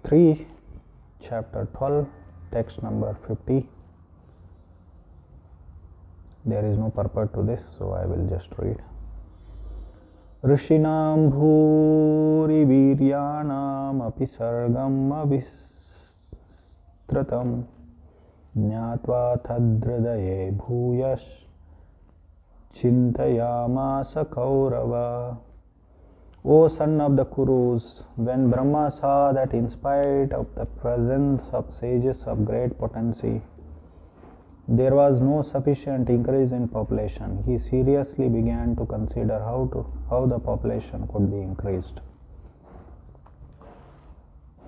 3, chapter 12, text number 50. There is no purport to this, so I will just read. Rishinam bhuri viryanam api sargam avistratam jnatva tadhridaye bhuyash chintayamasa kaurava. O son of the Kurus, when Brahma saw that in spite of the presence of sages of great potency, there was no sufficient increase in population, he seriously began to consider how the population could be increased.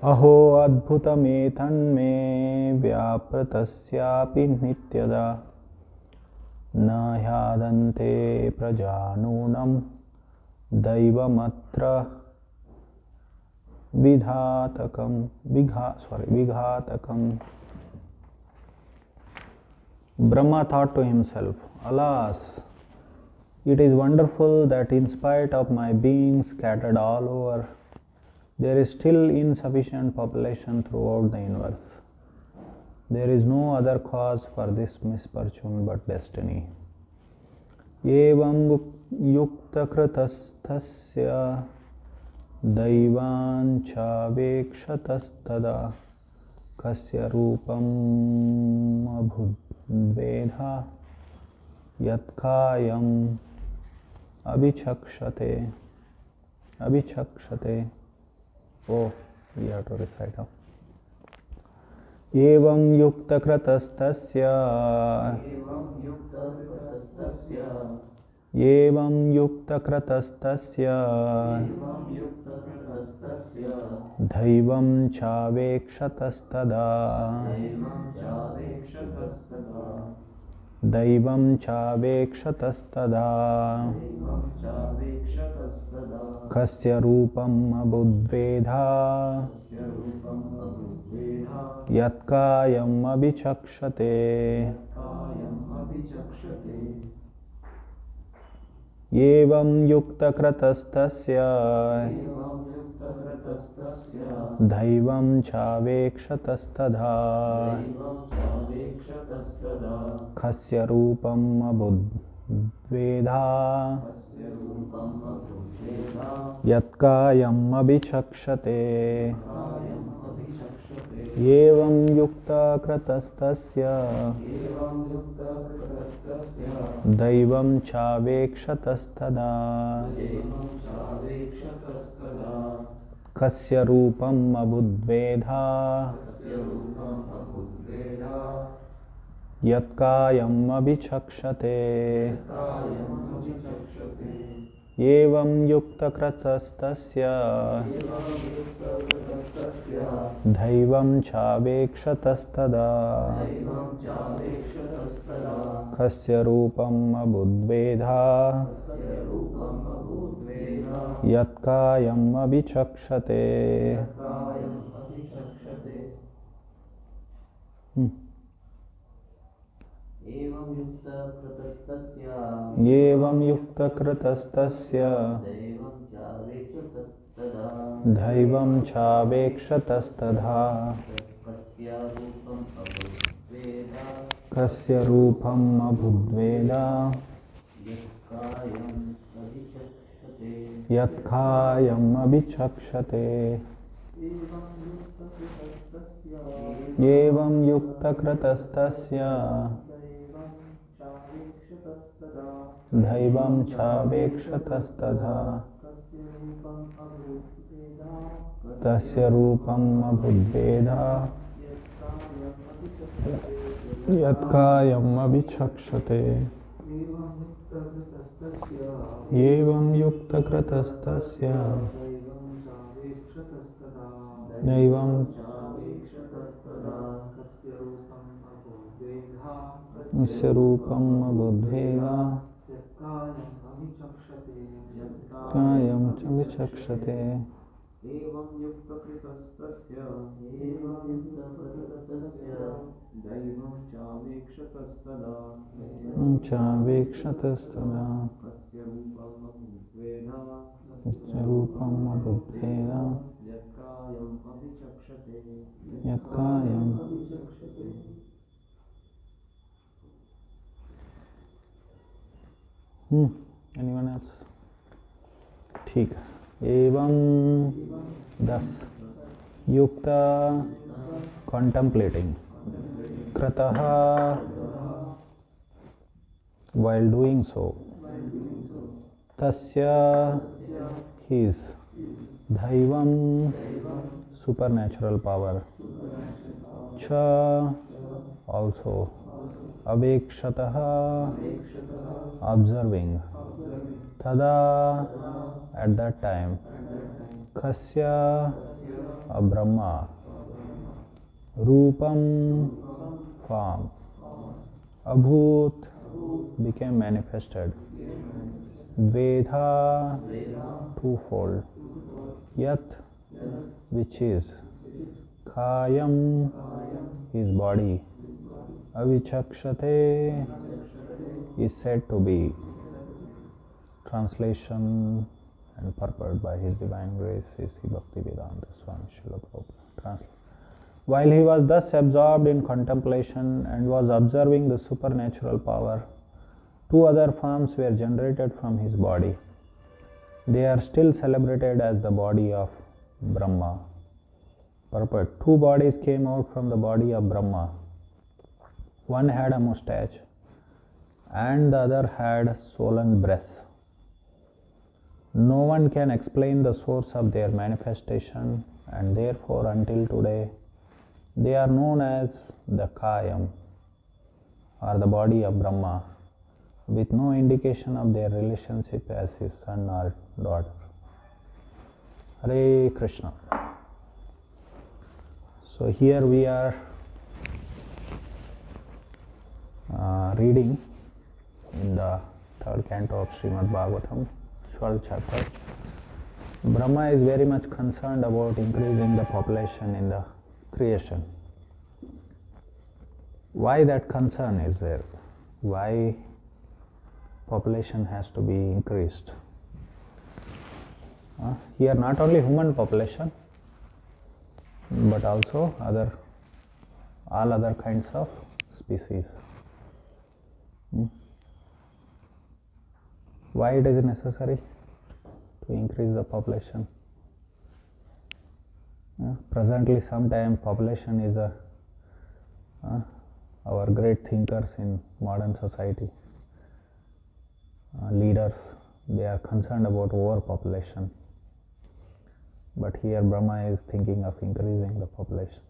Aho adbhutam etanme vyapratasyapi nityada na hyadante prajanunam Daivamatra vidhatakam. Brahma thought to himself, alas, it is wonderful that in spite of my being scattered all over, there is still insufficient population throughout the universe. There is no other cause for this misfortune but destiny. Evam yukta kritastasya daivan chavekshatastada kasya rupam abhudvedha yatkayam abhichakshate. Oh, we have to recite now. Evam yukta kritastasya Evam yukta kratastasya Daivam chavekshatastada Daivam chavekshatastada Kasya rupam abudvedha Yatkayam abhichakshate. Evam yukta kratastasya Daivam chavekshatastada Kasya rupam abudvedha Yatkayam abhichakshate. Evam yukta kratastasya Daivam chavekshatastada Kasya rupam abudvedha Yatkayam abhichakshate. Evam yukta kratastasya Daivam chavekshatastada Kasya rupam abudvedha Yatkayam abhichakshate. Evam yukta kratastasya Daivam chavekshatastada Kasya rupam abhudveda Yatkayam abhichakshate. Evam yukta kratastasya Daivam chavekshatastada Tasya rupam abhudveda Yatkayam abhichakshate. Evam yukta kratastasya Daivam Tasya rupam abhudveda Yatkayam abhichakshate. एवं युक्तकृतस्तस्य दैवं चावेक्षतस्तदा चावेक्षतस्तदा कस्य रूपम् अबुद्वेदा रूपम् अबुद्धेन यत्कायम् अभिचक्षते यत्कायम्। Anyone else? ठीक है। एवं thus युक्ता contemplating कृतः while doing so tasya his dhaivam supernatural power cha also avekshatah observing tada at that time kasya a brahma rupam form abhut became manifested vedha twofold yat which is kayam his body avichakshate is said to be. Translation and purport by His Divine Grace A.C. Bhaktivedanta Swami Srila Prabhupada. While he was thus absorbed in contemplation and was observing the supernatural power, two other forms were generated from his body. They are still celebrated as the body of Brahma. Purport: two bodies came out from the body of Brahma. One had a mustache and the other had swollen breasts. No one can explain the source of their manifestation, and therefore until today they are known as the Kayam, or the body of Brahma, with no indication of their relationship as his son or daughter. Hare Krishna. So here we are reading in the third canto of Srimad Bhagavatam, 12th chapter. Brahma is very much concerned about increasing the population in the creation. Why that concern is there? Why population has to be increased? Here not only human population, but also all other kinds of species. Why it is necessary to increase the population? Presently, sometimes population is our great thinkers in modern society, leaders, they are concerned about overpopulation. But here Brahma is thinking of increasing the population.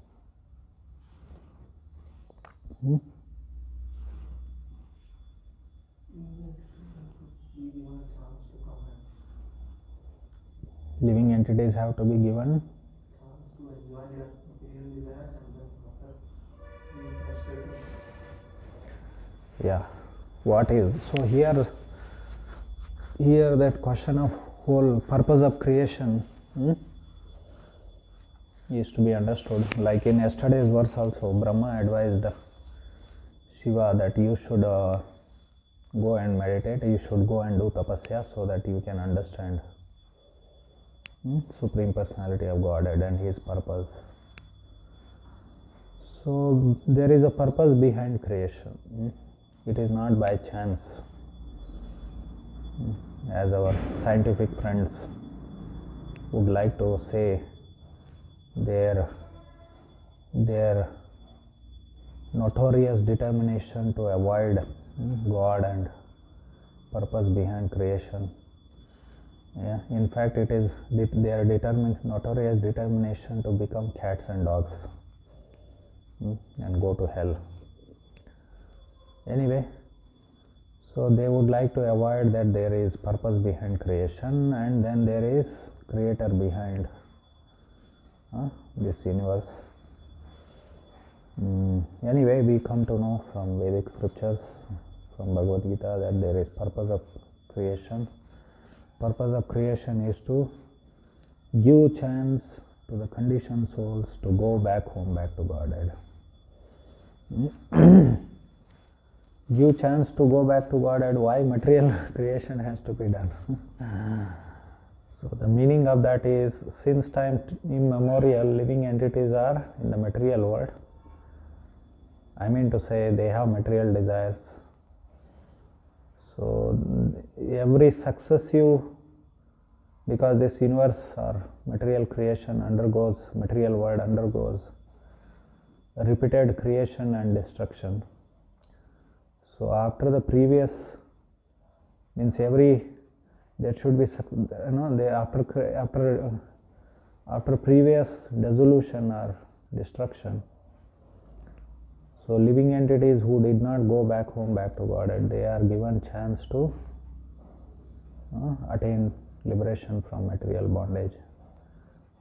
Living entities have to be given what is so here that question of whole purpose of creation is to be understood. Like in yesterday's verse also, Brahma advised Shiva that you should go and meditate, you should go and do tapasya so that you can understand Supreme Personality of Godhead and His purpose. So there is a purpose behind creation. It is not by chance, as our scientific friends would like to say. Their notorious determination to avoid God and purpose behind creation. In fact, it is their notorious determination to become cats and dogs and go to hell. Anyway, so they would like to avoid that there is purpose behind creation and then there is creator behind this universe. Anyway, we come to know from Vedic scriptures, from Bhagavad Gita, that there is purpose of creation. Purpose of creation is to give chance to the conditioned souls to go back home, back to Godhead. Give chance to go back to Godhead. Why material creation has to be done? So the meaning of that is, since time immemorial, living entities are in the material world. I mean to say, they have material desires. So every successive, because this universe or material creation undergoes, material world undergoes repeated creation and destruction. So after the previous, means there should be, after previous dissolution or destruction. So living entities who did not go back home, back to Godhead, they are given chance to attain liberation from material bondage.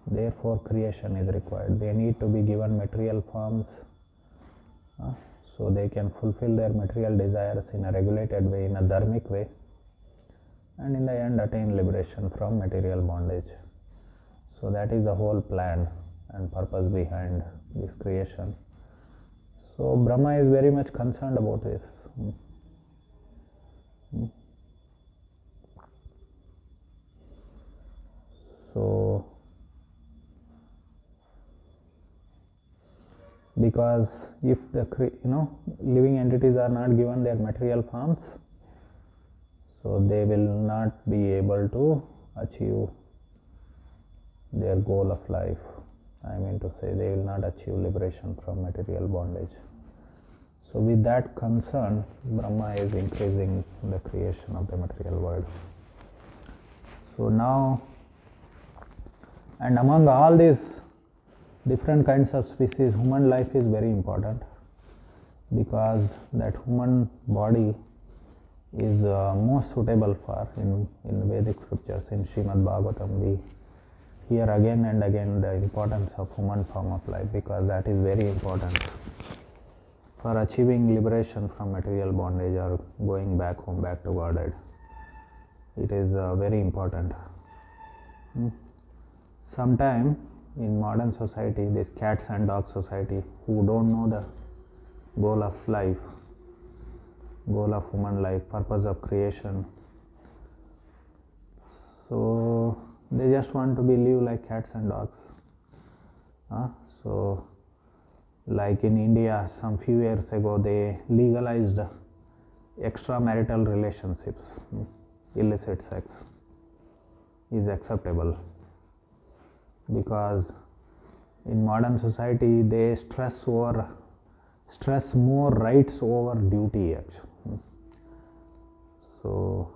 Therefore creation is required. They need to be given material forms so they can fulfill their material desires in a regulated way, in a dharmic way, and in the end attain liberation from material bondage. So that is the whole plan and purpose behind this creation. So Brahma is very much concerned about this. So because if the living entities are not given their material forms, so they will not be able to achieve their goal of life. I mean to say, they will not achieve liberation from material bondage. So with that concern, Brahma is increasing the creation of the material world. So now, and among all these different kinds of species, human life is very important, because that human body is most suitable for, in Vedic scriptures, in Srimad Bhagavatam, we hear again and again the importance of human form of life, because that is very important for achieving liberation from material bondage or going back home, back to Godhead. It is very important. Sometime in modern society, this cats and dogs society, who don't know the goal of life, goal of human life, purpose of creation, so they just want to live like cats and dogs. So like in India, some few years ago, they legalized extramarital relationships. Illicit sex is acceptable, because in modern society they stress more rights over duty actually. So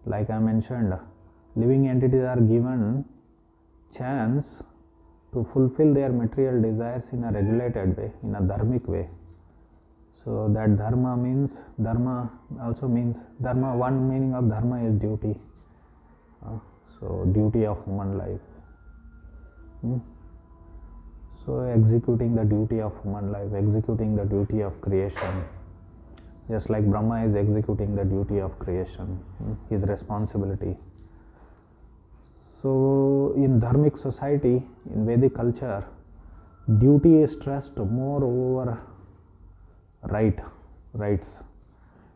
like I mentioned, living entities are given chance to fulfill their material desires in a regulated way, in a dharmic way. So that dharma also means one meaning of dharma is duty. So duty of human life. So executing the duty of human life, executing the duty of creation, just like Brahma is executing the duty of creation, his responsibility. So in dharmic society, in Vedic culture, duty is stressed more over rights.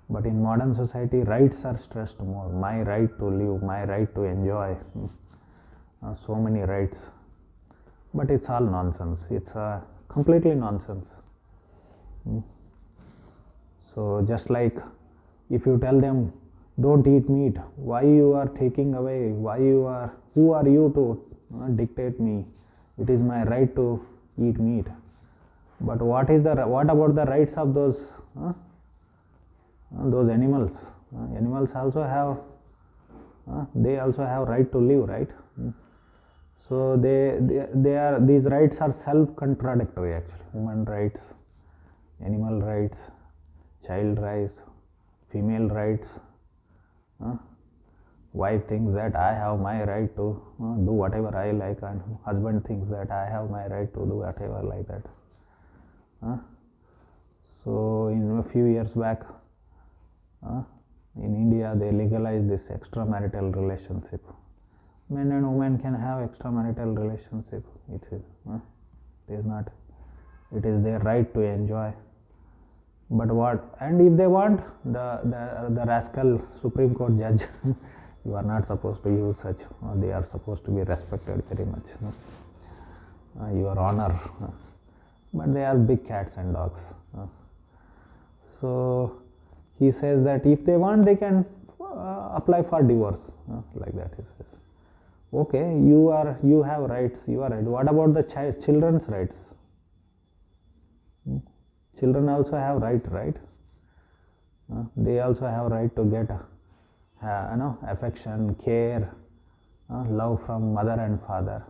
But in modern society, rights are stressed more. My right to live, my right to enjoy, so many rights. But it's all nonsense. It's completely nonsense. So just like if you tell them, don't eat meat, why you are taking away, who are you to dictate me? It is my right to eat meat. But what about the rights of those animals? Animals also have, they also have right to live, right? So these rights are self-contradictory actually. Human rights, animal rights, child rights, female rights. Wife thinks that I have my right to do whatever I like, and husband thinks that I have my right to do whatever like that. So in a few years back, in India, they legalized this extramarital relationship. Men and women can have extramarital relationship. It is not. It is their right to enjoy. But what? And if they want, the rascal Supreme Court judge, you are not supposed to use such. They are supposed to be respected very much. Your honor. But they are big cats and dogs. So he says that if they want, they can apply for divorce. Like that he says. Okay, you have rights. You are right. What about the children's rights? Children also have right? They also have right to get affection, care, love from mother and father.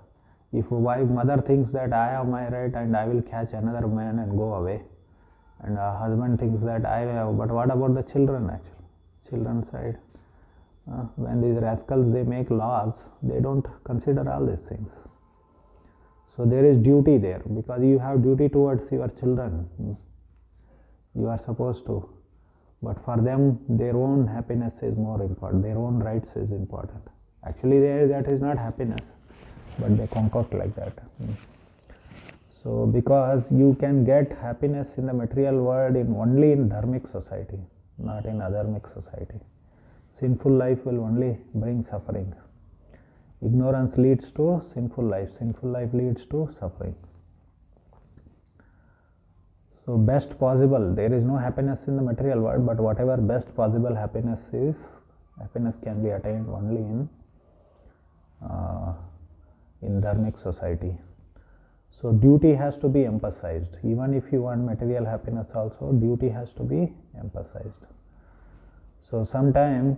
If mother thinks that I have my right and I will catch another man and go away, and a husband thinks that I have, but what about the children actually? Children's side. When these rascals they make laws, they don't consider all these things. So there is duty there, because you have duty towards your children. You are supposed to. But for them, their own happiness is more important. Their own rights is important. Actually, that is not happiness, but they concoct like that. So because you can get happiness in the material world only in dharmic society, not in adharmic society. Sinful life will only bring suffering. Ignorance leads to sinful life. Sinful life leads to suffering. So best possible, there is no happiness in the material world, but whatever best possible happiness is, happiness can be attained only in dharmic society. So duty has to be emphasized. Even if you want material happiness also, duty has to be emphasized. So sometime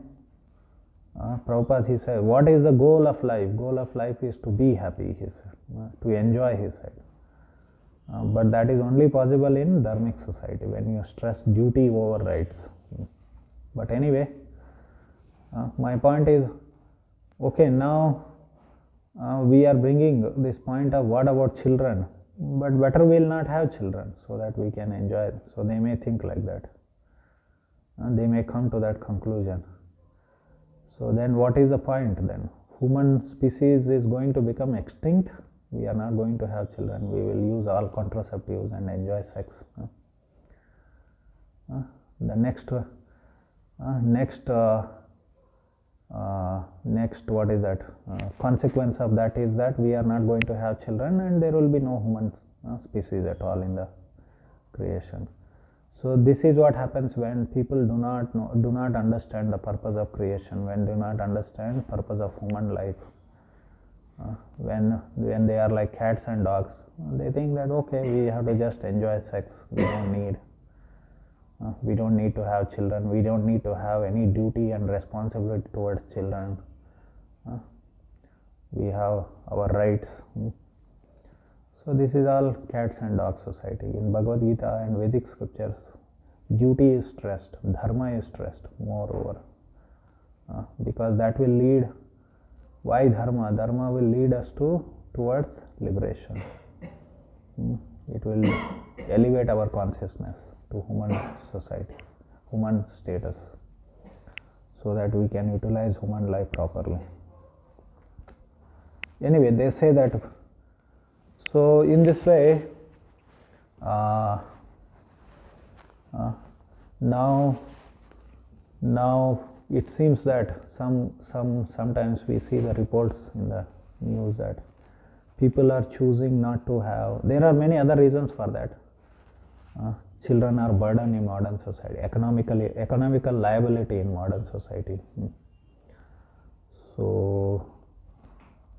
Prabhupada he said, what is the goal of life? Goal of life is to be happy, he said, to enjoy, he said. But that is only possible in dharmic society, when you stress duty over rights. But anyway, my point is, okay, now we are bringing this point of what about children, but better we will not have children so that we can enjoy it. So they may think like that. They may come to that conclusion. So then what is the point then? Human species is going to become extinct. We are not going to have children. We will use all contraceptives and enjoy sex. The next what is that? Consequence of that is that we are not going to have children, and there will be no human species at all in the creation. So this is what happens when people do not understand the purpose of creation, when do not understand purpose of human life. When they are like cats and dogs, they think that okay, we have to just enjoy sex. We don't need to have children. We don't need to have any duty and responsibility towards children. We have our rights. So this is all cats and dog society. In Bhagavad Gita and Vedic scriptures, duty is stressed, dharma is stressed moreover, because that will lead. Why dharma? Dharma will lead us towards liberation. It will elevate our consciousness to human society, human status, so that we can utilize human life properly. Anyway, they say that, so in this way, now it seems that sometimes we see the reports in the news that people are choosing not to have. There are many other reasons for that. Children are burden in modern society, economical liability in modern society. So,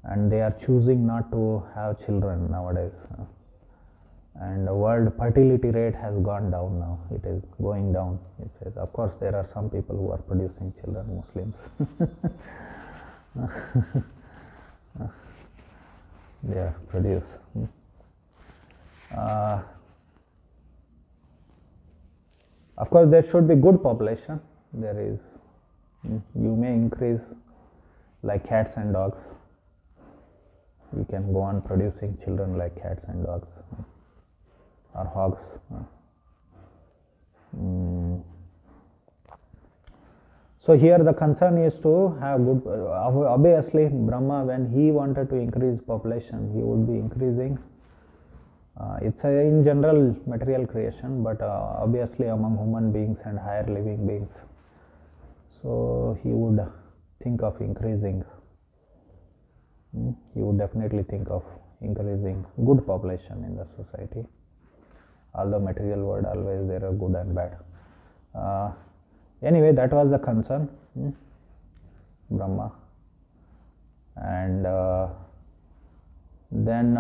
and they are choosing not to have children nowadays. And the world fertility rate has gone down now. It is going down. It says, of course, there are some people who are producing children, Muslims. They are produce. Of course, there should be good population. There is, you may increase like cats and dogs. You can go on producing children like cats and dogs. Or hogs. So here the concern is to have good, obviously Brahma, when he wanted to increase population, he would be increasing. It's in general material creation, but obviously among human beings and higher living beings. So he would think of increasing. He would definitely think of increasing good population in the society. Although material world always there are good and bad. Anyway, that was the concern, Brahma, and then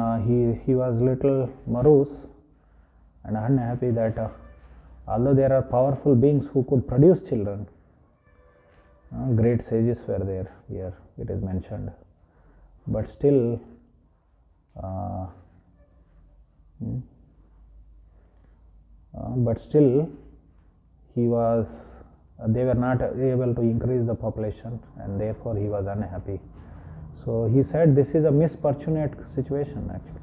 he was little morose and unhappy that although there are powerful beings who could produce children, great sages were there, here it is mentioned, but still they were not able to increase the population, and therefore he was unhappy. So he said this is a misfortunate situation actually.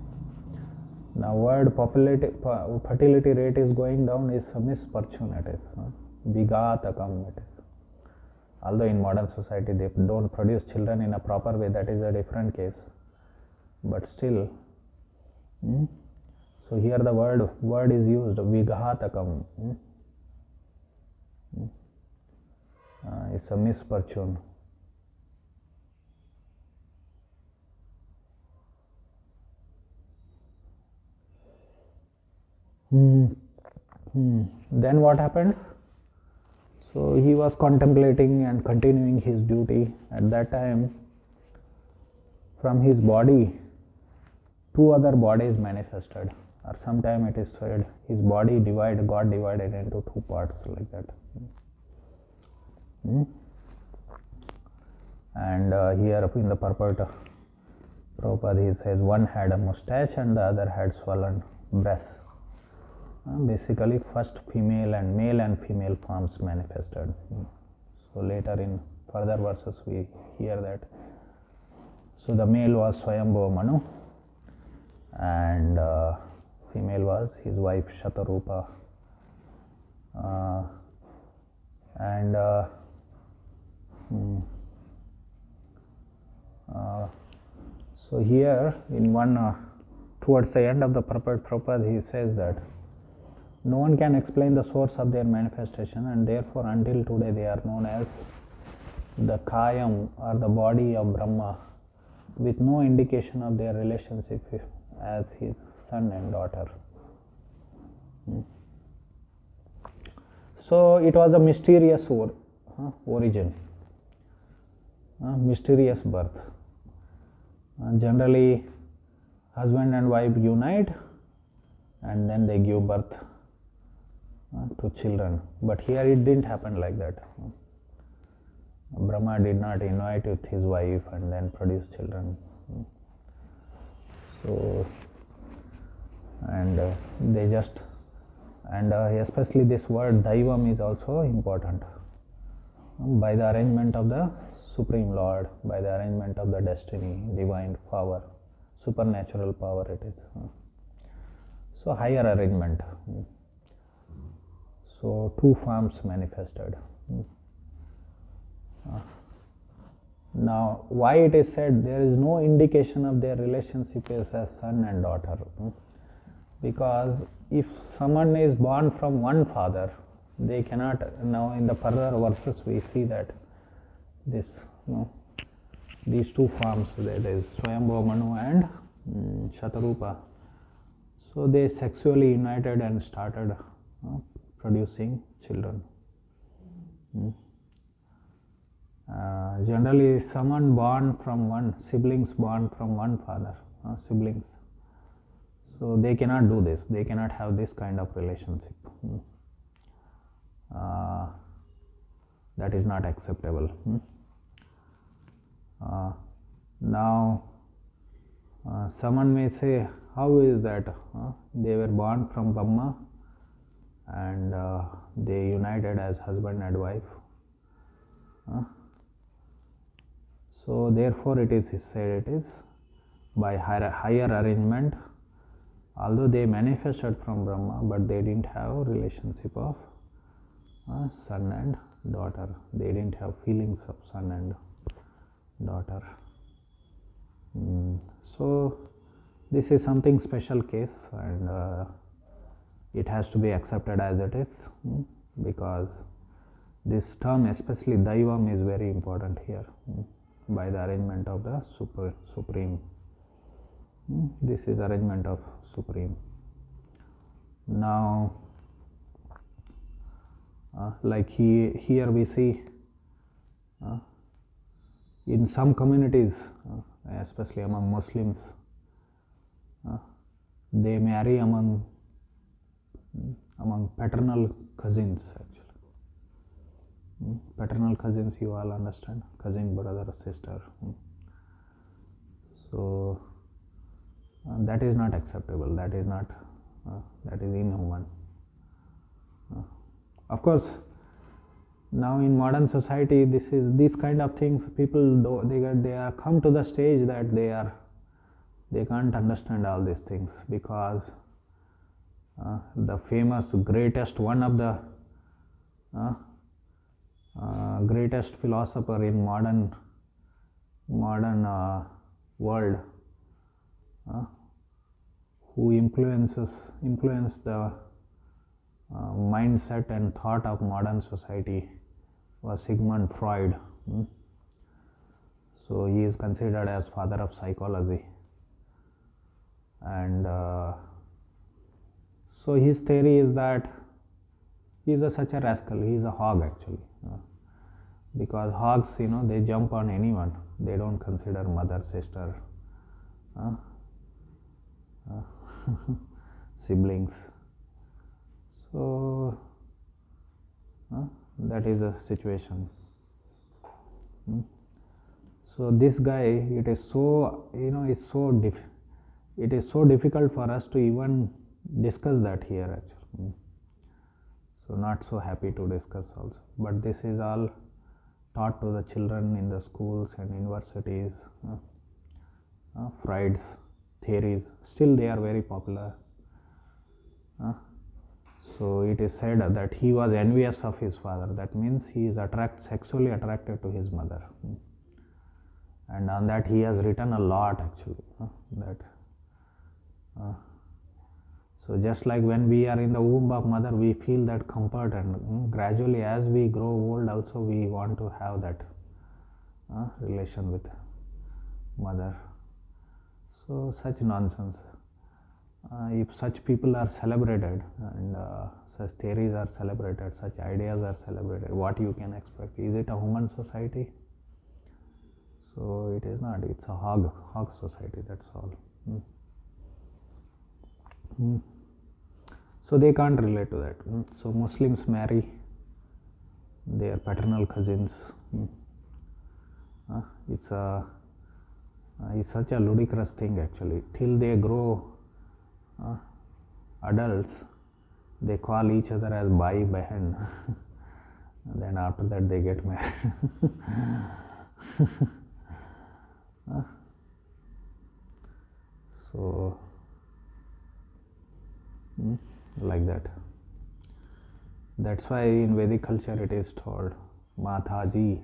Now word fertility rate is going down is a misfortune, it is. Vigatakam it is. Although in modern society they don't produce children in a proper way, that is a different case. But still, so here the word is used, Vigatakam. It's a misfortune. Then what happened? So he was contemplating and continuing his duty. At that time, from his body, two other bodies manifested. Or sometime it is said his body God divided into two parts, like that. And here in the purport, Prabhupada, he says one had a mustache and the other had swollen breasts. Basically first female and male and female forms manifested. So later in further verses we hear that. So the male was Swayambhuva Manu and female was his wife Shatarupa. So here in one towards the end of the purport, Prabhupada, he says that no one can explain the source of their manifestation, and therefore until today they are known as the Kayam or the body of Brahma, with no indication of their relationship as his son and daughter. So it was a mysterious origin, mysterious birth. Generally husband and wife unite and then they give birth to children, but here it didn't happen like that. Brahma did not unite with his wife and then produce children. So and they just, and especially this word Daivam is also important. By the arrangement of the Supreme Lord, by the arrangement of the destiny, divine power, supernatural power it is. So higher arrangement. So two forms manifested. Now why it is said there is no indication of their relationship as son and daughter? Because if someone is born from one father, they cannot, now in the further verses we see that this, these two forms, that is Swayambhuva Manu and Shatarupa, so they sexually united and started producing children. Generally someone born from one, siblings born from one father, siblings, so they cannot do this, they cannot have this kind of relationship. That is not acceptable. Now someone may say, how is that? They were born from Brahma and they united as husband and wife. So therefore it is said it is by higher arrangement, although they manifested from Brahma, but they didn't have a relationship of son and daughter. They didn't have feelings of son and daughter. So this is something special case, and it has to be accepted as it is, because this term, especially Daivam, is very important here, by the arrangement of the Supreme. This is arrangement of Supreme. Now, like here we see in some communities, especially among Muslims, they marry among paternal cousins, actually. Paternal cousins, you all understand, cousin, brother, sister. So that is not acceptable. That is not. That is inhuman. Of course, now in modern society, these kind of things. People they are come to the stage that they can't understand all these things, because the famous one of the greatest philosopher in modern world, who influenced the mindset and thought of modern society, was Sigmund Freud. So he is considered as father of psychology, and so his theory is that he is such a rascal. He is a hog, actually, because hogs, they jump on anyone. They don't consider mother, sister, siblings. So that is the situation. So this guy, it is so it is so difficult for us to even discuss that here, actually. So not so happy to discuss also. But this is all taught to the children in the schools and universities. Freud's theories, still they are very popular. So it is said that he was envious of his father. That means he is sexually attracted to his mother. And on that he has written a lot, actually. So just like when we are in the womb of mother, we feel that comfort, and gradually as we grow old also we want to have that relation with mother. So such nonsense. If such people are celebrated, and such theories are celebrated, such ideas are celebrated, what you can expect? Is it a human society? So it is not. It's a hog society, that's all. So they can't relate to that. So Muslims marry their paternal cousins. It's such a ludicrous thing, actually. Till they grow adults, they call each other as Bhai Behan. And then after that they get married. So like that. That's why in Vedic culture it is told Mataji.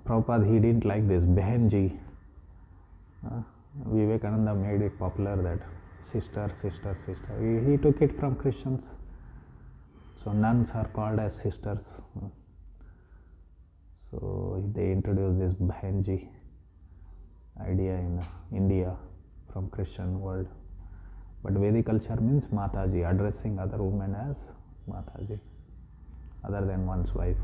Prabhupada, he didn't like this Behenji. Vivekananda made it popular that sister. He took it from Christians. So nuns are called as sisters. So they introduced this Behenji idea in India from Christian world. But Vedic culture means Mataji, addressing other women as Mataji, other than one's wife.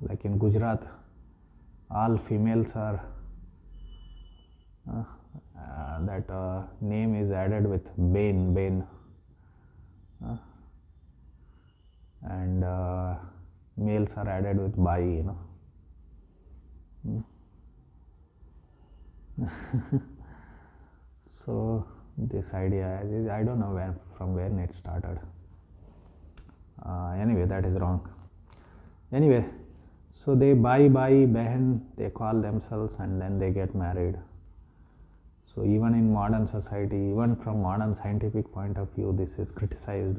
Like in Gujarat, all females are that name is added with Ben, and males are added with Bai, So this idea, I don't know from when it started. Anyway, that is wrong. Anyway, so they Bhai, Behan, they call themselves, and then they get married. So So even in modern society, even from modern scientific point of view, this is criticized,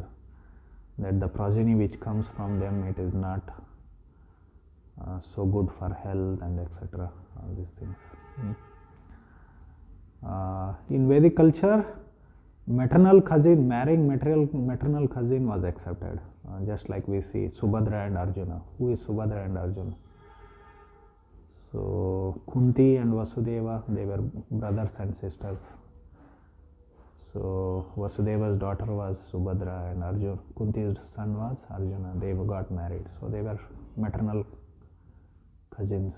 that the progeny which comes from them, it is not so good for health and etc. All these things. In Vedic culture, maternal cousin, marrying maternal cousin was accepted, just like we see Subhadra and Arjuna. Who is Subhadra and Arjuna? So Kunti and Vasudeva, they were brothers and sisters. So Vasudeva's daughter was Subhadra and Arjuna, Kunti's son was Arjuna. They got married, so they were maternal cousins,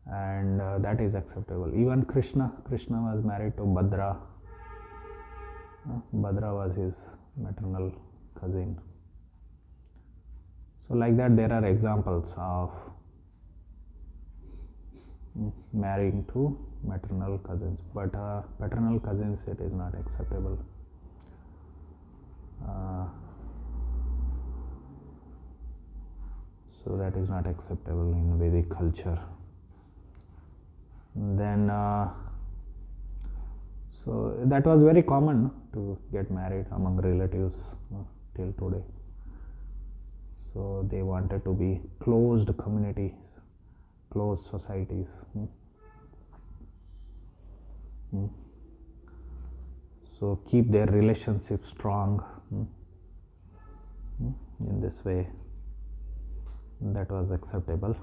and that is acceptable. Even Krishna was married to Bhadra. Bhadra was his maternal cousin. So like that, there are examples of marrying to maternal cousins, but paternal cousins, it is not acceptable. So that is not acceptable in Vedic culture. Then so that was very common to get married among relatives till today. So they wanted to be closed communities, closed societies. So keep their relationship strong. In this way, that was acceptable.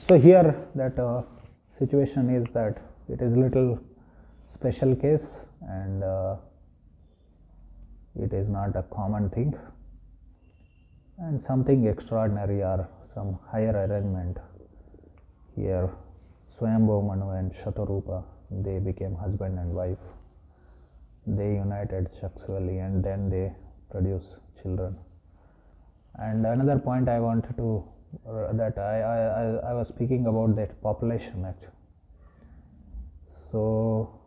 So here that situation is that it is little special case, and it is not a common thing, and something extraordinary or some higher arrangement. Here Swayambhu Manu and Shatarupa, they became husband and wife. They united sexually and then they produce children. And another point I wanted to that I was speaking about that population actually. So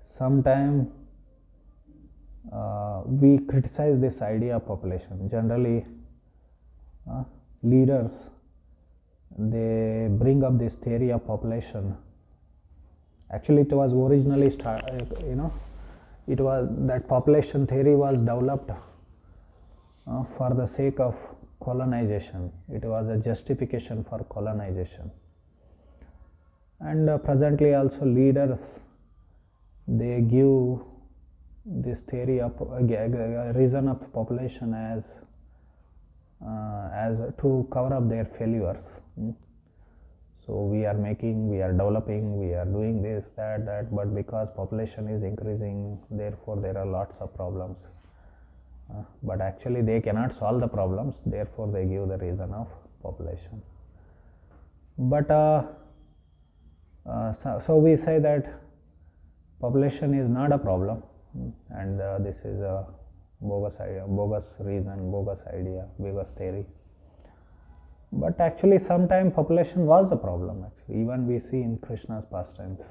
sometime we criticize this idea of population. Generally, leaders, they bring up this theory of population. Actually, it was originally it was that population theory was developed for the sake of colonization. It was a justification for colonization. And presently also leaders, they give this theory of reason of population as to cover up their failures. So we are developing, we are doing this, that, but because population is increasing, therefore there are lots of problems. But actually they cannot solve the problems, therefore they give the reason of population. But so we say that population is not a problem, and this is a bogus idea, bogus reason, bogus idea, bogus theory. But actually sometimes population was the problem actually. Even we see in Krishna's pastimes.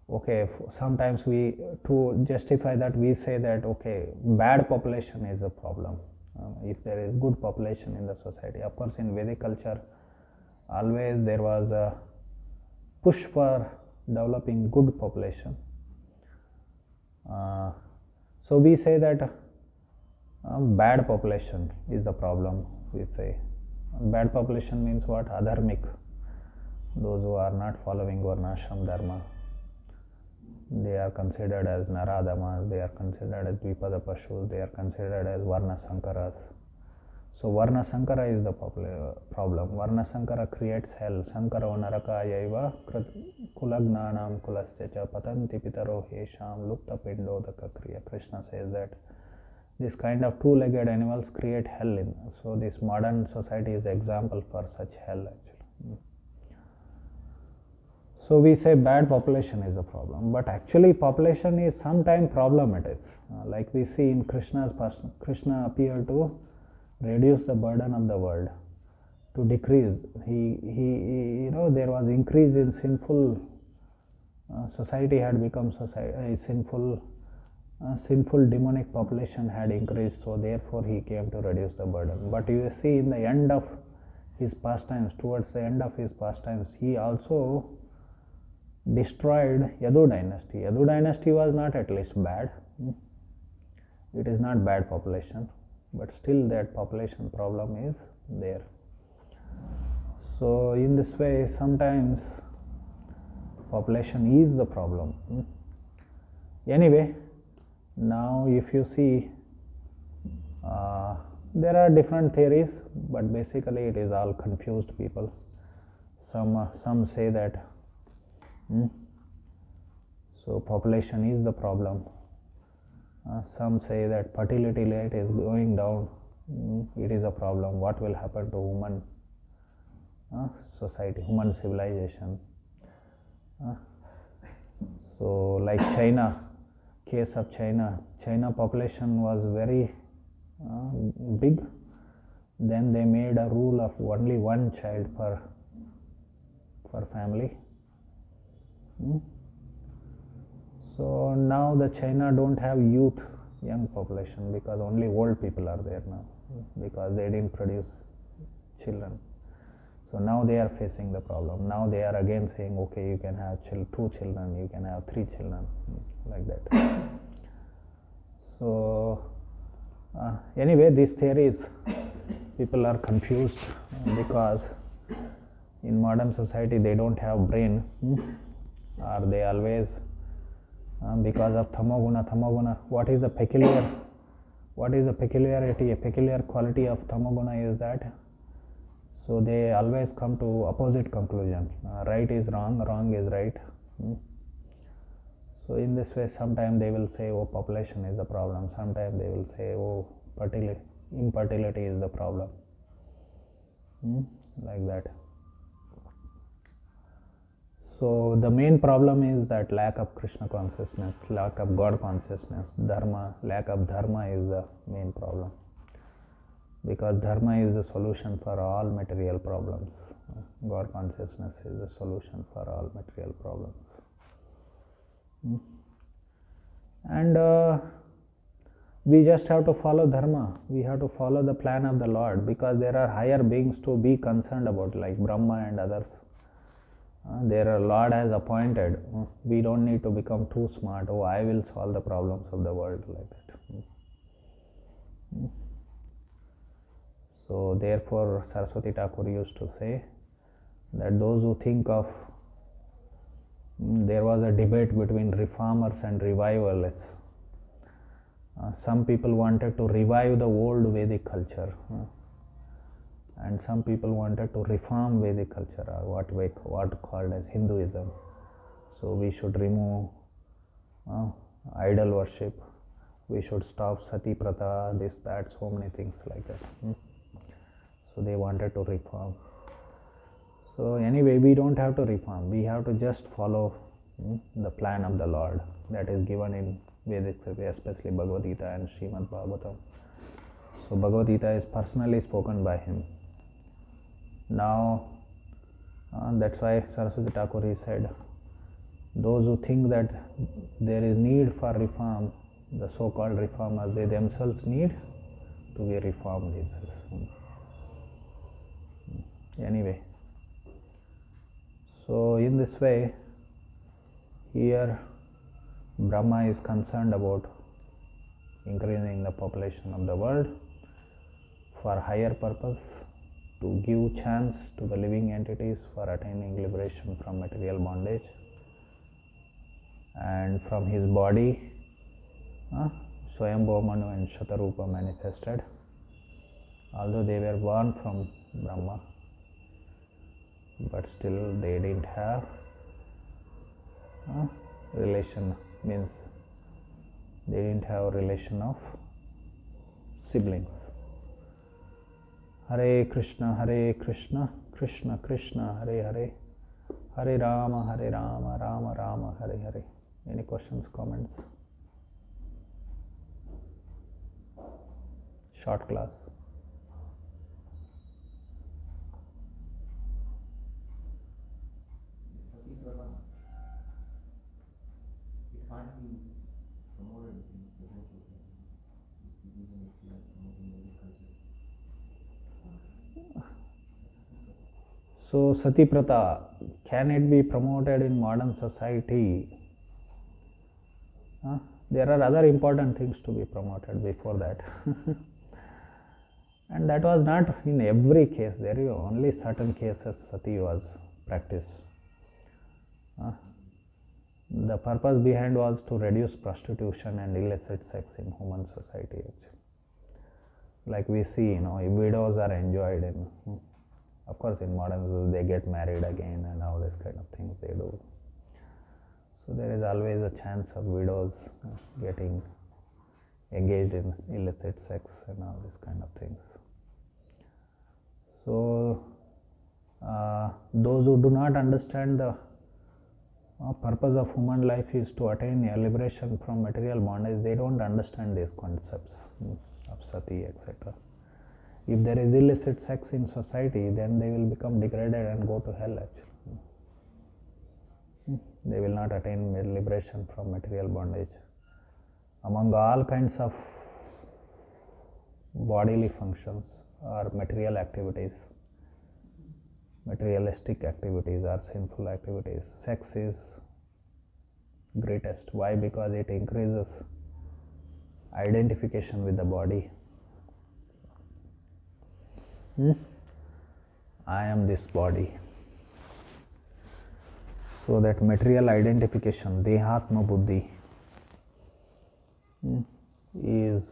Okay, sometimes to justify that, we say that okay, bad population is a problem. If there is good population in the society. Of course in Vedic culture always there was a push for developing good population. So we say that bad population is the problem. We say bad population means what? Adharmic, those who are not following Varnashram Dharma. They are considered as Naradamas, they are considered as Dvipada Pashus, they are considered as Varna Sankaras. So Varna Sankara is the problem. Varna Sankara creates hell. Sankaro narakayaiva kulagnanam kulasya patanti pitaro hesham lupta pindodaka kriya. Krishna says that this kind of two-legged animals create hell in. So this modern society is example for such hell actually. So we say bad population is a problem, but actually population is sometimes problem it is. Like we see in Krishna's past, Krishna appeared to reduce the burden of the world, to decrease. He there was increase in sinful society had become sinful demonic population had increased, so therefore he came to reduce the burden. But you see, in the end of his pastimes, towards the end of his pastimes, he also destroyed Yadu dynasty. Yadu dynasty was not at least bad. It is not bad population, but still that population problem is there. So in this way, sometimes population is the problem. Anyway, now if you see, there are different theories, but basically it is all confused people. Some say that so population is the problem. Some say that fertility rate is going down. It is a problem. What will happen to human society, human civilization? So like China, case of China population was very big. Then they made a rule of only one child per family. So now the China don't have young population, because only old people are there now, because they didn't produce children. So now they are facing the problem. Now they are again saying, okay, you can have 2 children, you can have 3 children, like that. So anyway, these theories, people are confused because in modern society they don't have brain, or they always because of tamoguna. What is the peculiarity? A peculiar quality of tamoguna is that, so they always come to opposite conclusion. Right is wrong, wrong is right. So in this way, sometimes they will say, oh, population is the problem. Sometimes they will say, oh, infertility is the problem. Like that. So the main problem is that lack of Krishna consciousness, lack of God consciousness, dharma, lack of dharma is the main problem. Because dharma is the solution for all material problems. God consciousness is the solution for all material problems. And we just have to follow dharma. We have to follow the plan of the Lord, because there are higher beings to be concerned about, like Brahma and others. Their Lord has appointed. We don't need to become too smart. Oh, I will solve the problems of the world, like that. So therefore Saraswati Thakur used to say that those who think of, there was a debate between reformers and revivalists. Some people wanted to revive the old Vedic culture, and some people wanted to reform Vedic culture, or what called as Hinduism. So we should remove idol worship, we should stop sati pratha, this, that, so many things like that. So they wanted to reform. So anyway, we don't have to reform, we have to just follow the plan of the Lord that is given in Vedic, especially Bhagavad Gita and Srimad Bhagavatam. So Bhagavad Gita is personally spoken by him. Now that's why Saraswati Thakur, he said, those who think that there is need for reform, the so-called reformers, they themselves need to be reformed, he says. Anyway, so in this way, here Brahma is concerned about increasing the population of the world for higher purpose, to give chance to the living entities for attaining liberation from material bondage. And from his body, Swayambhu Manu and Shatarupa manifested, although they were born from Brahma, but still they didn't have relation, means they didn't have relation of siblings. Hare Krishna, Krishna Krishna, Hare Hare, Hare Rama, Rama Rama, Hare Hare. Any questions, comments? Short class. So Sati Pratha, can it be promoted in modern society? There are other important things to be promoted before that. And that was not in every case. There were only certain cases sati was practiced. The purpose behind was to reduce prostitution and illicit sex in human society. Actually, like we see, widows are enjoyed in. Of course, in modern they get married again and all this kind of things they do. So there is always a chance of widows getting engaged in illicit sex and all this kind of things. So those who do not understand the purpose of human life is to attain a liberation from material bondage, they don't understand these concepts of sati, etc. If there is illicit sex in society, then they will become degraded and go to hell actually. They will not attain liberation from material bondage. Among all kinds of bodily functions or material activities, materialistic activities or sinful activities, sex is greatest. Why? Because it increases identification with the body. I am this body. So that material identification, dehatma buddhi, is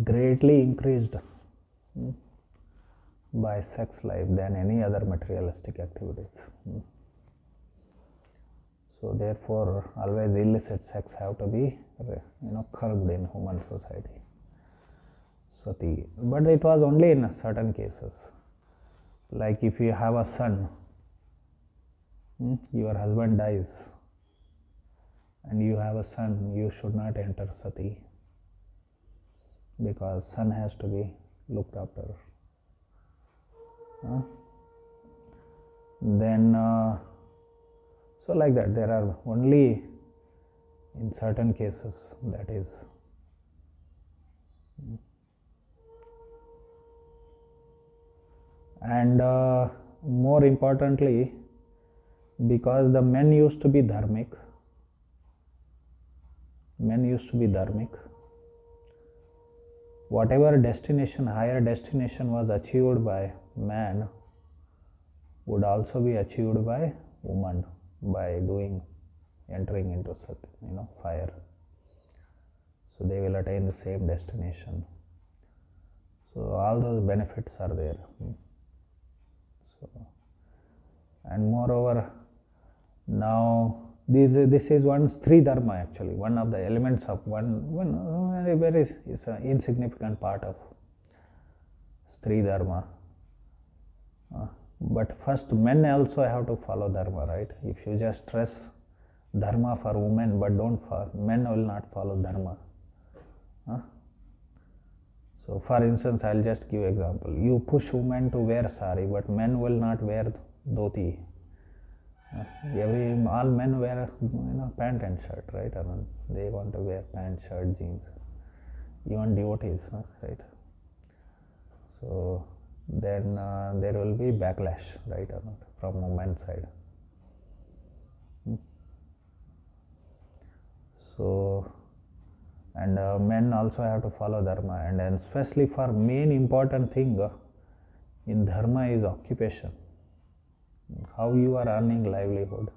greatly increased by sex life than any other materialistic activities. So therefore, always illicit sex have to be curbed in human society. Sati, but it was only in certain cases. Like if you have a son, your husband dies, and you have a son, you should not enter sati, because son has to be looked after. Then so like that, there are only in certain cases, that is. And more importantly, because the men used to be dharmic, whatever destination, higher destination was achieved by man would also be achieved by woman by entering into fire. So they will attain the same destination. So all those benefits are there. So, and moreover, now this is one Stri Dharma actually, one of the elements of one very is an insignificant part of Stri Dharma. But first, men also have to follow Dharma, right? If you just stress Dharma for women but don't for men, will not follow Dharma. So for instance, I'll just give example. You push women to wear sari, but men will not wear dhoti. All men wear pant and shirt, right? They want to wear pant, shirt, jeans. Even devotees, right? So then there will be backlash, right, from women's side. So, and men also have to follow dharma, and especially for main important thing in dharma is occupation. How you are earning livelihood.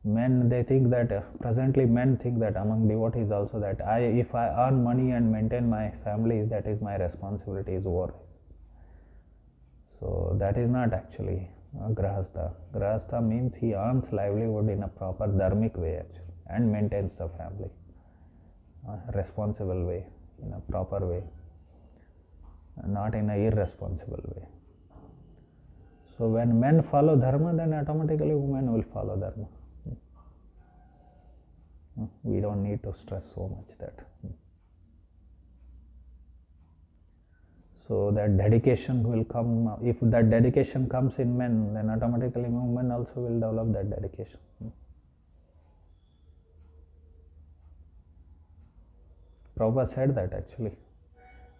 Men, they think that presently men think that among devotees also that if I earn money and maintain my family, that is my responsibility is over. So that is not actually grahastha. Grahastha means he earns livelihood in a proper dharmic way actually, and maintains the family responsible way, in a proper way, not in an irresponsible way. So when men follow dharma, then automatically women will follow dharma. We don't need to stress so much that. So that dedication will come. If that dedication comes in men, then automatically women also will develop that dedication. Prabhupada said that actually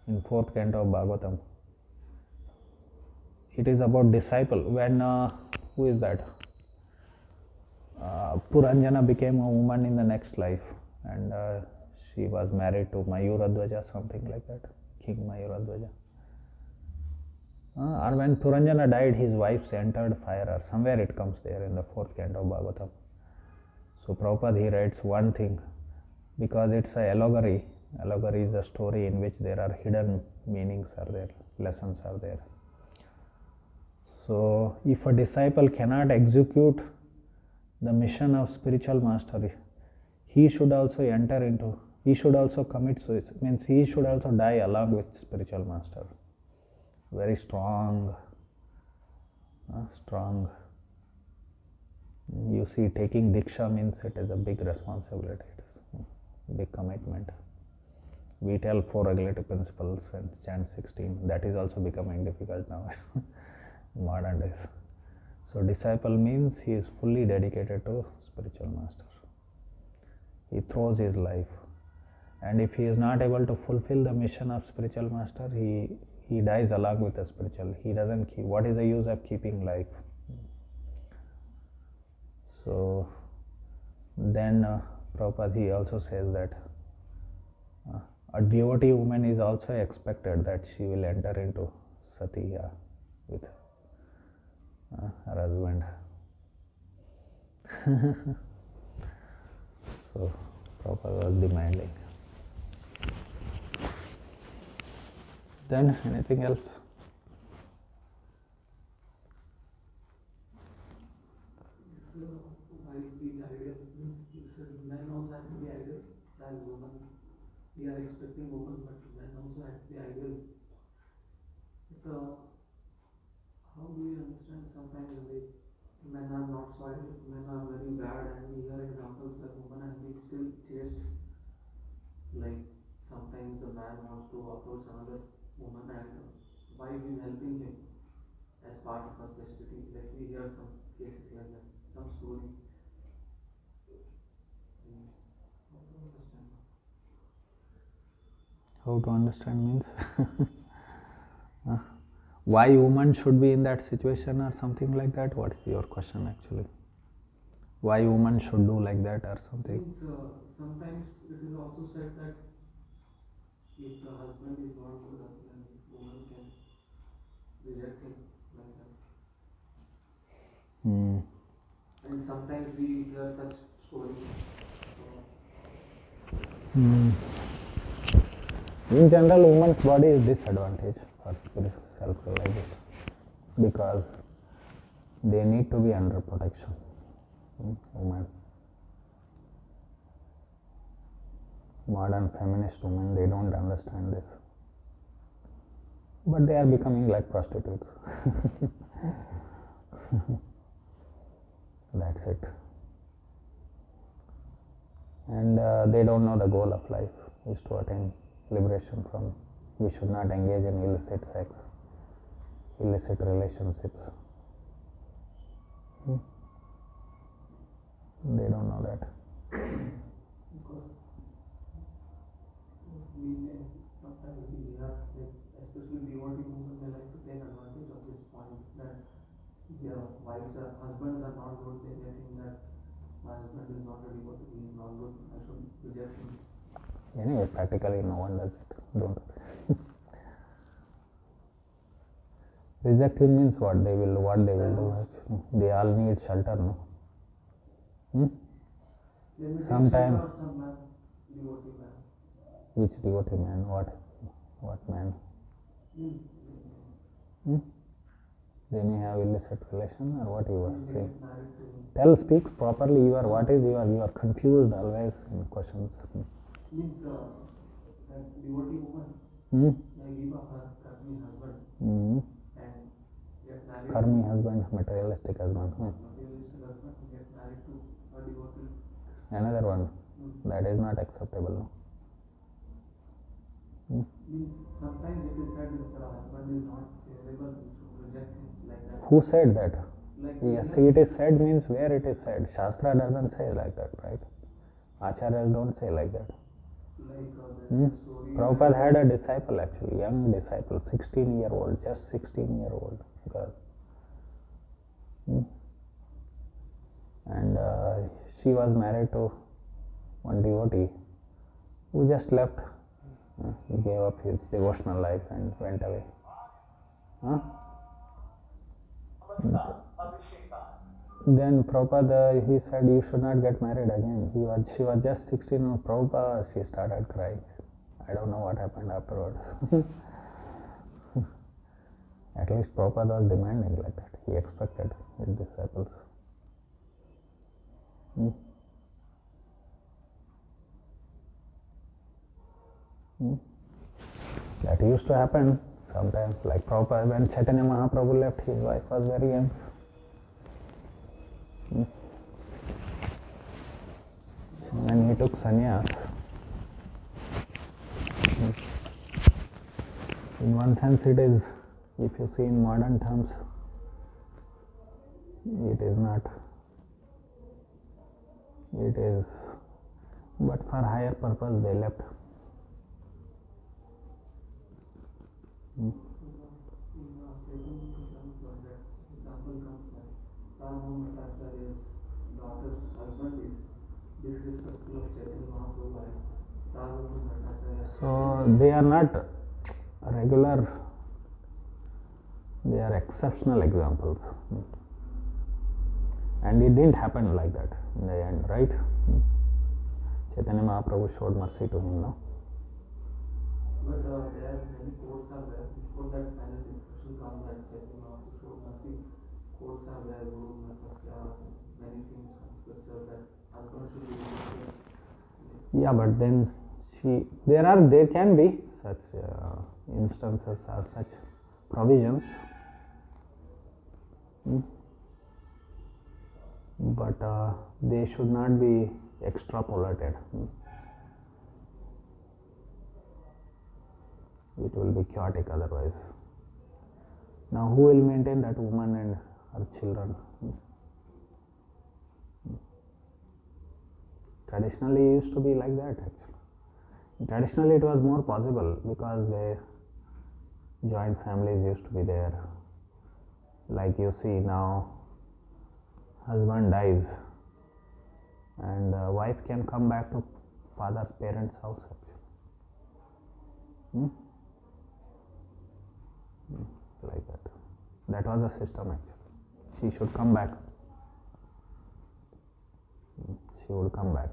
in 4th canto of Bhagavatam. It is about disciple. When, who is that? Puranjana became a woman in the next life, and she was married to Mayuradhwaja, something like that, King Mayuradhwaja. Or when Puranjana died, his wives entered fire, or somewhere it comes there in the 4th canto of Bhagavatam. So Prabhupada, he writes one thing, because it's a allegory. Allegory is a story in which there are hidden meanings are there, lessons are there. So if a disciple cannot execute the mission of spiritual master, he should also enter into, he should also commit suicide, means he should also die along with spiritual master. Very strong, strong. You see, taking Diksha means it is a big responsibility, it is a big commitment. We tell 4 regulative principles and chant 16, that is also becoming difficult now in modern days. So disciple means he is fully dedicated to spiritual master. He throws his life, and if he is not able to fulfill the mission of spiritual master, he dies along with the spiritual. He doesn't keep. What is the use of keeping life? So then Prabhupada, he also says that a devotee woman is also expected that she will enter into Satiya with her husband. So Prabhupada was demanding. Then anything else? We are expecting women, but men also have to be ideal. But how do you understand sometimes men are not so ideal, men are very bad, and we hear examples that women are being still chaste. Like sometimes the man wants to approach another woman and wife is helping him as part of her chastity. Like we hear some cases like that, some story. How to understand means why woman should be in that situation or something like that? What is your question actually? Why woman should do like that or something? Sometimes it is also said that if the husband is not good, then woman can reject him like that. And sometimes we hear such stories. In general, woman's body is disadvantaged for self-realization because they need to be under protection. Women, modern feminist women, they don't understand this, but they are becoming like prostitutes. That's it. And they don't know the goal of life is to attain liberation from, we should not engage in illicit sex, illicit relationships. They don't know that. Because we sometimes we have, especially devotee women, they like to take advantage of this point that their wives or husbands are not good. They think that my husband is not a devotee, he is not good, I should reject him. Anyway, practically no one does it. Don't. Rejecting means what they will do actually. They all need shelter, no? Sometime. Some man, devotee man. Which devotee man? What man? They may have illicit relation or what you are saying. Speak properly. What is you are confused always in questions. Means that devotee woman, they give up her karmi husband and get married. Karmi husband, materialistic husband. Materialistic husband get married to a devotee. Another one, that is not acceptable. Means sometimes it is said if the husband is not favorable, you should reject him like that. Who said that? Like yes, it is said means where it is said. Shastra doesn't say like that, right? Acharyas don't say like that. There's a story. Prabhupada had a disciple actually, young disciple, 16-year-old, just 16-year-old girl. And she was married to one devotee who just left. He gave up his devotional life and went away. Then Prabhupada, he said, you should not get married again. She was just 16. Prabhupada, she started crying. I don't know what happened afterwards. At least Prabhupada was demanding like that. He expected his disciples. That used to happen sometimes. Like Prabhupada, when Chaitanya Mahaprabhu left, his wife was very young. When he took sannyas, in one sense it is, if you see in modern terms, it is not. It is, but for higher purpose they left. Daughter's husband is disrespectful of Chaitanya Mahaprabhu and Sarvabhauma Bhattacharya. So they are not regular, they are exceptional examples. And it didn't happen like that in the end, right? Chaitanya Mahaprabhu showed mercy to him, no? But there are many quotes are there. Before that final discussion comes that Chaitanya Mahaprabhu showed mercy. Quotes are there, Guru Masasya, many things from scripture that husband should be able to. Yeah, but then there can be such instances or such provisions, but they should not be extrapolated. It will be chaotic otherwise. Now who will maintain that woman and her children? Traditionally it used to be like that actually. Traditionally it was more possible because the joint families used to be there. Like you see now, husband dies and wife can come back to father's parents' house actually. Like that. That was the system actually. She should come back. She would come back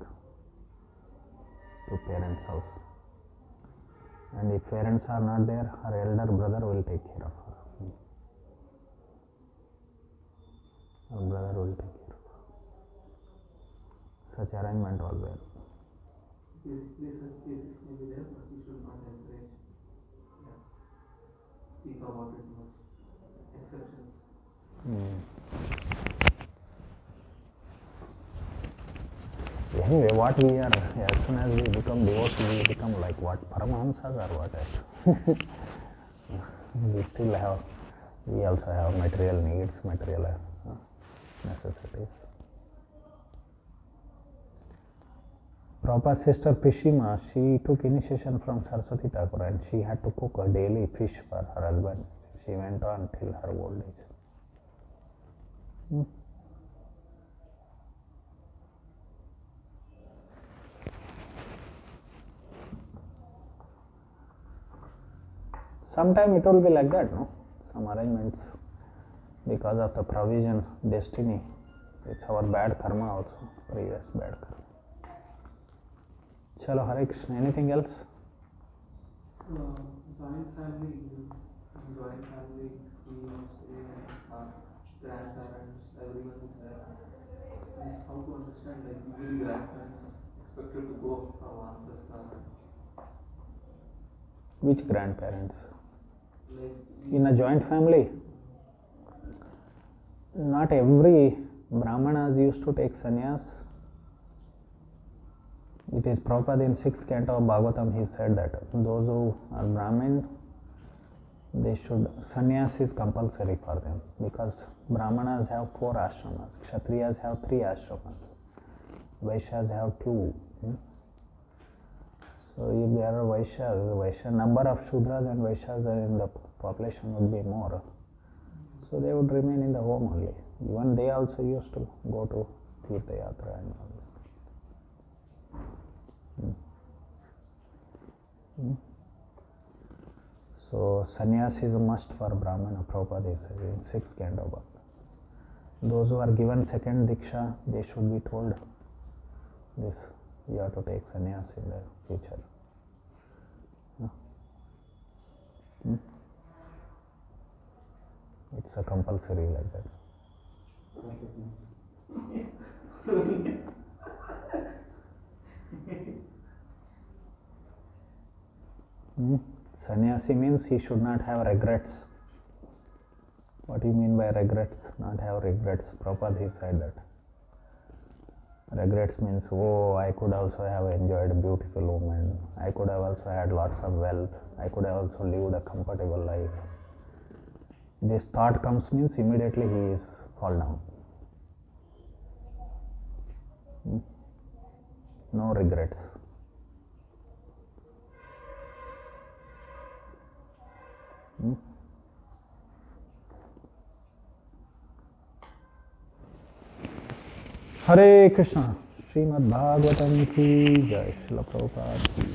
to parents' house. And if parents are not there, her elder brother will take care of her. Her brother will take care of her. Such arrangement was there. Basically, such cases may be there, but we should not encourage. Speak about it much. Exceptions. Anyway, what we are, as soon as we become devotees, we become like what? Paramahamsas or what? We also have material needs, material necessities. Prabhupada's sister Pishima, she took initiation from Saraswati Thakur and she had to cook a daily fish for her husband. She went on till her old age. Sometime it will be like that, no? Some arrangements, because of the provision, destiny. It's our bad karma also, previous bad karma. Chalo, Hare Krishna. Anything else? Joint family, we stay and grandparents, everyone is there. And how to understand that usually grandparents are expected to go for Vanprastha. Which grandparents? In a joint family, not every Brahmanas used to take sannyas. It is Prabhupada in 6th canto of Bhagavatam, he said that those who are Brahmin, they should, sannyas is compulsory for them because Brahmanas have 4 ashramas, Kshatriyas have 3 ashramas, Vaishyas have 2. So So if there are Vaishyas, number of Shudras and Vaishyas in the population would be more. So they would remain in the home only. Even they also used to go to Tirtha Yatra and all this. So sannyas is a must for Brahmana. Prabhupada is saying 6 Candoba. Those who are given second Diksha, they should be told this, you have to take sannyas in the future. It's a compulsory like that. Sannyasi means he should not have regrets. What do you mean by regrets? Not have regrets. Prabhupada he said that. Regrets means, oh, I could also have enjoyed a beautiful woman. I could have also had lots of wealth. I could have also lived a comfortable life. This thought comes means immediately he is fall down. No regrets. Hare Krishna. Srimad Bhagavatam 3.13.50-52.